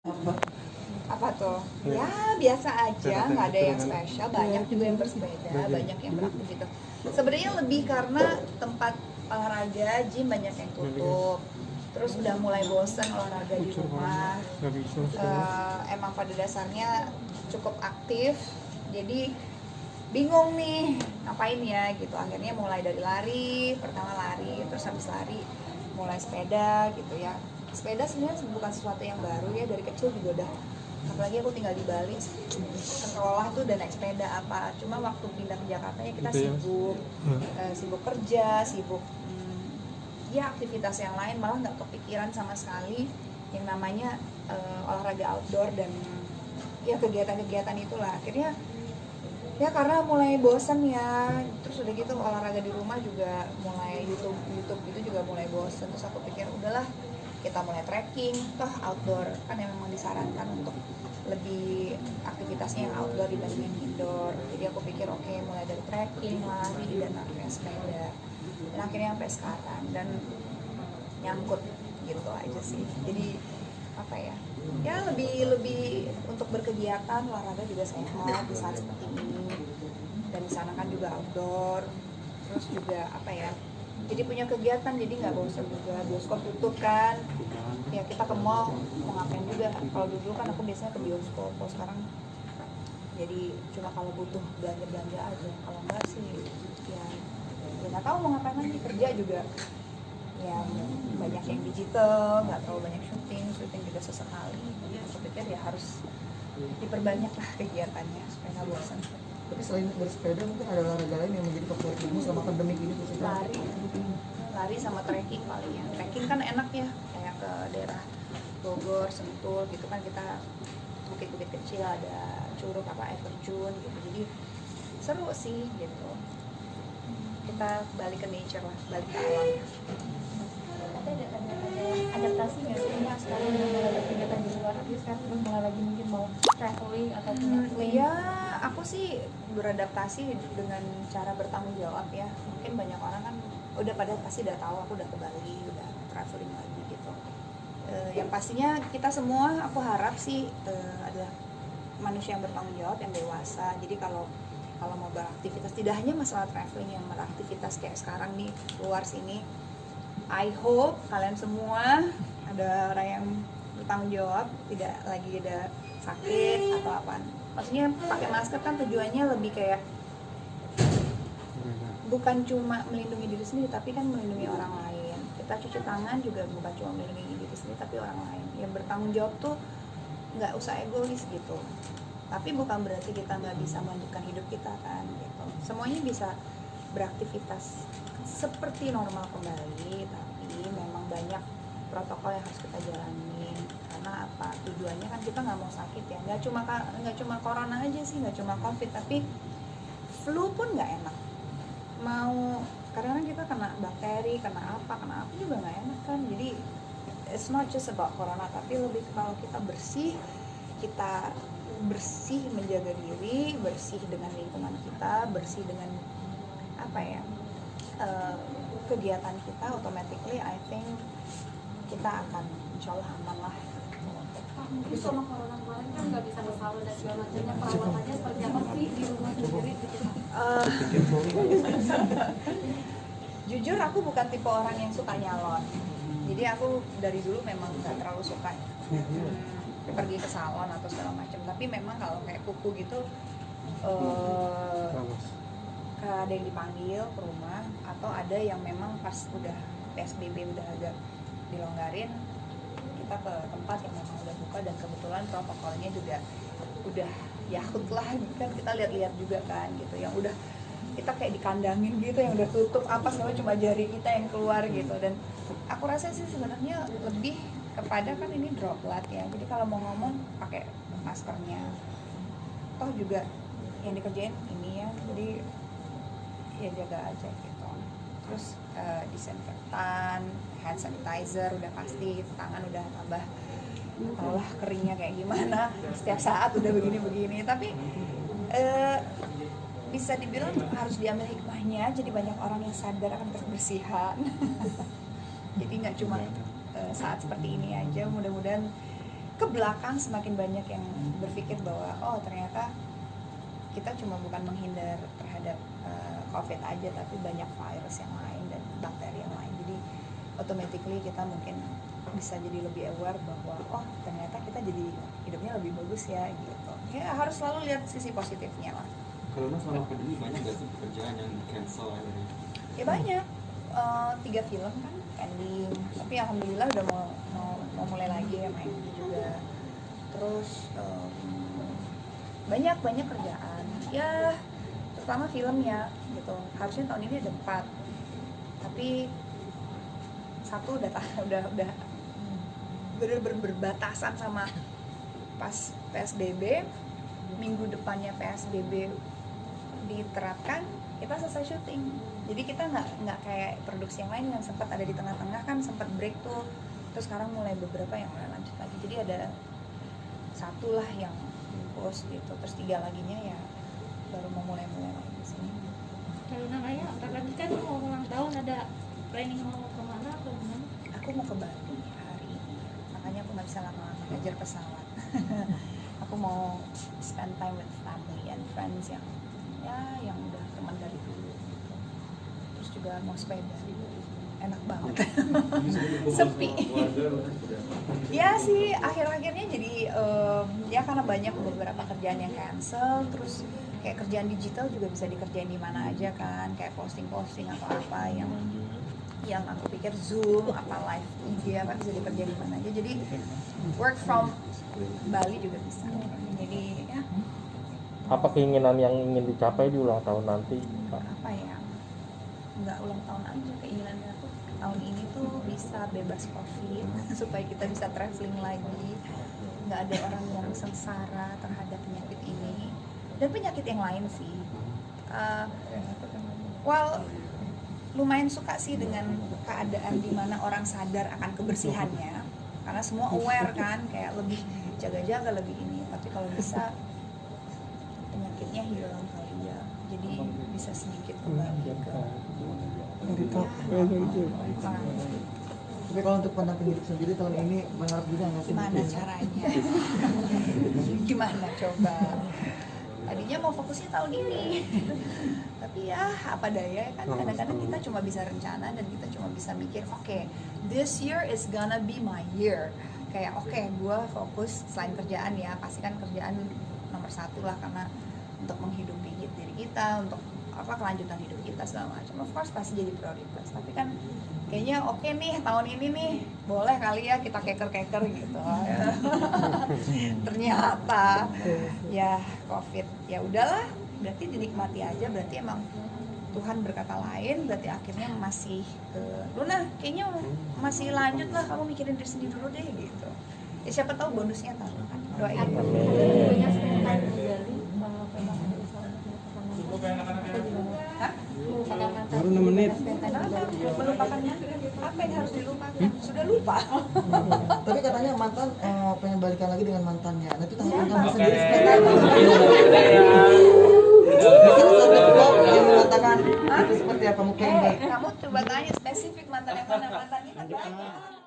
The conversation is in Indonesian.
Apa tuh? Ya biasa aja, nggak ada yang spesial. Banyak juga yang bersepeda, banyak yang beraktivitas. Sebenarnya lebih karena tempat olahraga gym banyak yang tutup. Terus udah mulai bosen olahraga di rumah. Emang pada dasarnya cukup aktif, jadi bingung nih ngapain ya gitu. Akhirnya mulai dari lari, pertama lari, terus habis lari mulai sepeda gitu ya. Sepeda sebenarnya bukan sesuatu yang baru ya, dari kecil juga udah, apalagi aku tinggal di Bali, sekolah tuh udah naik sepeda apa. Cuma waktu pindah ke Jakarta ya kita sibuk kerja, sibuk ya aktivitas yang lain, malah nggak kepikiran sama sekali yang namanya olahraga outdoor dan ya kegiatan-kegiatan itulah. Akhirnya ya karena mulai bosan ya, terus udah gitu olahraga di rumah juga mulai YouTube gitu juga mulai bosan. Terus aku pikir udahlah kita mulai trekking, toh outdoor kan yang memang disarankan untuk lebih aktivitasnya yang outdoor dibanding yang indoor. Jadi aku pikir oke, mulai dari trekking, lari, dan akhirnya sepeda, dan akhirnya sampai sekarang dan nyangkut gitu aja sih. Jadi apa ya, ya lebih untuk berkegiatan, olahraga juga sehat di saat seperti ini, dan di sana kan juga outdoor. Terus juga apa ya, jadi punya kegiatan, jadi nggak bosan juga. Bioskop tutup kan ya, kita ke mall mau ngapain juga. Kalau dulu kan aku biasanya ke bioskop, kalau sekarang jadi cuma kalau butuh belanja aja. Kalau enggak sih ya nggak tahu mau ngapain lagi. Kerja juga ya banyak yang digital, nggak terlalu banyak syuting juga sesekali. Jadi aku pikir ya harus diperbanyak lah kegiatannya supaya nggak bosan. Tapi selain bersepeda mungkin ada olahraga lain yang menjadi favoritmu selama pandemi ini khususnya? Lari sama trekking paling ya. Trekking kan enak ya, kayak ke daerah Bogor, Sentul gitu kan, kita bukit-bukit kecil, ada curug apa air terjun gitu, jadi seru sih gitu. Kita balik ke nature lah, balik ke alam. Ada adaptasi nggak sih ya sekarang udah mulai berkegiatan di luar, tapi sekarang udah mulai lagi mungkin mau traveling atau punya ya aku sih beradaptasi dengan cara bertanggung jawab ya. Mungkin banyak orang kan udah pada pasti udah tahu aku udah ke Bali, udah traveling lagi gitu. Yang pastinya kita semua, aku harap sih adalah manusia yang bertanggung jawab, yang dewasa. Jadi kalau mau beraktivitas, tidak hanya masalah traveling, yang beraktivitas kayak sekarang nih keluar sini, I hope kalian semua ada orang yang bertanggung jawab, tidak lagi ada sakit atau apa. Maksudnya pakai masker kan tujuannya lebih kayak bukan cuma melindungi diri sendiri, tapi kan melindungi orang lain. Kita cuci tangan juga bukan cuma melindungi diri sendiri, tapi orang lain. Yang bertanggung jawab tuh nggak usah egois gitu. Tapi bukan berarti kita nggak bisa melanjutkan hidup kita kan gitu. Semuanya bisa beraktivitas seperti normal kembali, tapi memang banyak protokol yang harus kita jalanin. Karena apa, tujuannya kan kita nggak mau sakit ya. Nggak cuma corona aja sih, nggak cuma covid, tapi flu pun nggak enak. Mau kadang-kadang kita kena bakteri, kena apa juga nggak enak kan. Jadi it's not just about corona, tapi lebih kalau kita bersih menjaga diri, bersih dengan lingkungan kita, bersih dengan apa ya, kegiatan kita, automatically I think kita akan insya Allah aman lah. mungkin sama corona kemarin kan nggak bisa ke salon dan segala macamnya, perawatannya seperti apa sih di rumah sendiri gitu? Jujur aku bukan tipe orang yang suka nyalon, jadi aku dari dulu memang nggak terlalu suka pergi ke salon atau segala macam. Tapi memang kalau kayak kuku gitu ada yang dipanggil ke rumah, atau ada yang memang pas udah PSBB udah agak dilonggarin, kita ke tempat yang memang udah buka, dan kebetulan protokolnya juga udah yakut lah kan, kita lihat-lihat juga kan gitu, yang udah kita kayak dikandangin gitu, yang udah tutup apa semua, cuma jari kita yang keluar gitu. Dan aku rasa sih sebenarnya lebih kepada kan ini droplet ya, jadi kalau mau ngomong pakai maskernya, toh juga yang dikerjain ini ya, jadi ya jaga aja gitu. Terus disinfektan, hand sanitizer udah pasti, tangan udah tambah Allah keringnya kayak gimana, setiap saat udah begini-begini. Tapi bisa dibilang harus diambil hikmahnya, jadi banyak orang yang sadar akan kebersihan. Jadi nggak cuma saat seperti ini aja, mudah-mudahan ke belakang semakin banyak yang berpikir bahwa oh ternyata kita cuma bukan menghindar terhadap COVID aja, tapi banyak virus yang lain dan bakteri yang lain. Jadi automatically kita mungkin bisa jadi lebih aware bahwa oh ternyata kita jadi hidupnya lebih bagus ya gitu. Ya harus selalu lihat sisi positifnya lah. Kalau Mas selama pandemi banyak nggak sih pekerjaan yang cancel akhirnya? Ya banyak, 3 film kan ending, tapi alhamdulillah udah mau mulai lagi ya main juga. Terus banyak kerjaan ya, terutama filmnya gitu. Harusnya tahun ini ada 4, tapi satu udah bener-bener berbatasan sama pas PSBB. Minggu depannya PSBB diterapkan, kita selesai syuting. Jadi kita nggak kayak produksi yang lain yang sempat ada di tengah-tengah, kan sempat break tuh, terus sekarang mulai beberapa yang mulai lanjut lagi. Jadi ada satu lah yang post gitu, terus 3 laginya ya baru mau mulai lagi di sini. Kalau namanya ntar lagi kan mau ulang tahun, ada planning mau kemana atau gimana? Aku mau ke Bali hari ini, makanya aku nggak bisa lama-lama ngejar pesawat. Aku mau spend time with family and friends yang udah teman dari dulu gitu. Terus juga mau sepeda, enak banget. Sepi. Ya sih, akhir-akhirnya jadi ya karena banyak beberapa kerjaan yang cancel, terus kayak kerjaan digital juga bisa dikerjain di mana aja kan, kayak posting atau apa yang aku pikir Zoom, apa live IG apa bisa dikerjain di mana aja. Jadi work from Bali juga bisa. Jadi ya apa keinginan yang ingin dicapai di ulang tahun nanti, Pak? apa ya, nggak ulang tahun aja, keinginannya tuh tahun ini tuh bisa bebas COVID supaya kita bisa traveling lagi, nggak ada orang yang sengsara terhadap penyakit ini dan penyakit yang lain sih. Lumayan suka sih dengan keadaan di mana orang sadar akan kebersihannya, karena semua aware kan, kayak lebih jaga-jaga lebih ini. Tapi kalau bisa penyakitnya hilang kali ya, jadi bisa sedikit kembali ke Tapi kalau untuk pendamping hidup sendiri tahun ini berharap juga nggak sih? gimana caranya? Gimana coba? Tadinya mau fokusnya tahun ini, tapi ya apa daya kan, kadang-kadang kita cuma bisa rencana dan kita cuma bisa mikir oke, this year is gonna be my year. Kayak oke, gue fokus selain kerjaan ya, pasti kan kerjaan nomor 1 lah, karena untuk menghidupi diri kita, untuk apa kelanjutan hidup kita segala macam, of course pasti jadi prioritas. Tapi kan kayaknya oke nih tahun ini nih boleh kali ya kita keker gitu. Ternyata ya COVID, ya udahlah, berarti dinikmati aja. Berarti emang Tuhan berkata lain, berarti akhirnya masih Luna kayaknya masih lanjut lah, kamu mikirin diri sendiri dulu deh gitu. Ya siapa tahu bonusnya tahu kan, doain. Banyak spend time di Bali, memang ada usaha Hah? Baru 6 menit. Melupakan apa yang harus dilupakan? Sudah lupa. Tapi katanya mantan pengen balikan lagi dengan mantannya. Nah itu tanggapan kamu sendiri seperti apa? Mungkin satu vlog yang mengatakan itu seperti apa mungkin? Kamu coba tanya spesifik mantan yang mana, mantannya kan banyak.